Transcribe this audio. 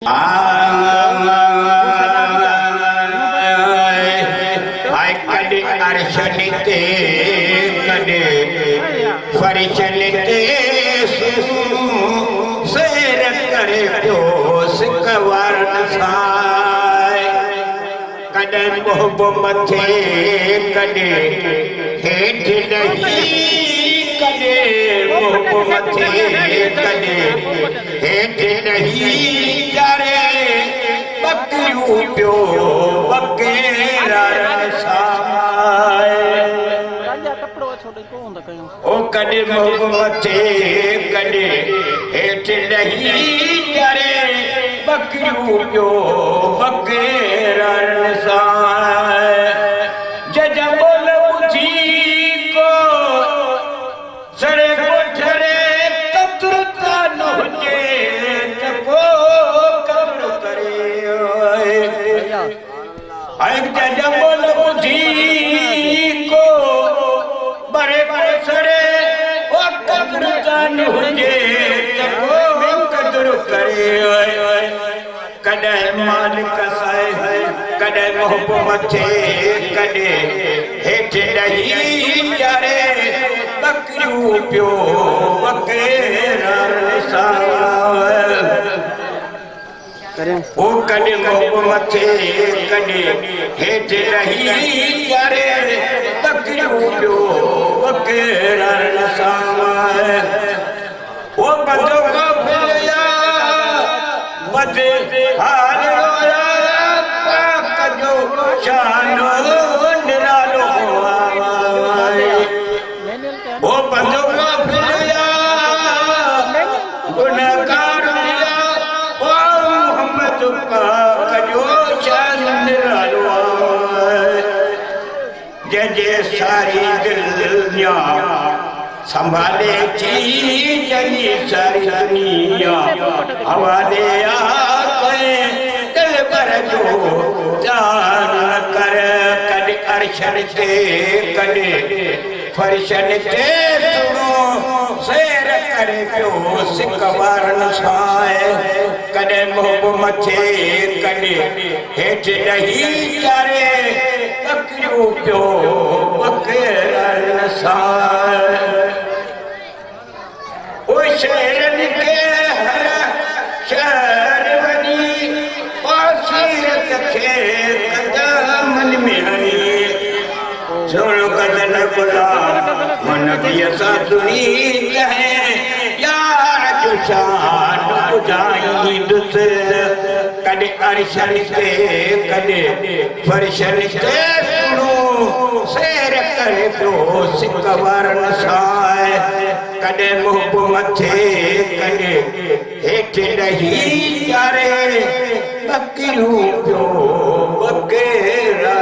आय कदे अर्शनिते कदे फरिशनिते शेर करे प्योस कवारन साय कदे मोहब्बत कदे हेठ नहीं कदे मोहब्बत कदे हेठ नहीं करे बकरियों प्यो बकेरा साय ओ कदे मोहब्बत कदे हेठ नहीं करे बकरियों प्यो बकेरा साय जजबोल बुझी को सरे कोठरे कतरता न होजे को कब्र करे आय जजबोल बुझी को बड़े बड़े सरे ओ कतरता न होजे को कब्र करे कदे मालिक साए कदे मोहब्बत कदे हेठ नहीं जारे बकरियों प्यो बकेरा साय ओ कदे मोहब्बत कदे हेठ नहीं जारे बकरियों प्यो बकेरा साय ओ बंदो का भैया बजे हाल रोया पाक जो शानो निरालो आवाए वो बंदो का भैया गुनहगार दिया ओ मोहम्मद का जो शान निरालो आवाए जे सारी दुनिया संभाले चीज सारी दुनिया हवाले आके दिल पर जो जान कर कद अर्शन से कदे फरिशन से सुनो शेर करे प्यो सिकवारन साए कदे मोहब्बत कदे हेठ नहीं जारे बकरियों प्यो बकेरा साए ओ शेरन के हर शहर बनी सीरत के कदमन में हनी छोड़ो कदन गुलाम मन भी ऐसा सुनी कहे यार जो शान बुझाई दूसरे कदे अर्शन से कदे फरिशन से सुनो शेर करे प्यो सिकवारन साए कदे मोहब्बत कदे हेठ नहीं जारे बकरियों प्यो बकेरा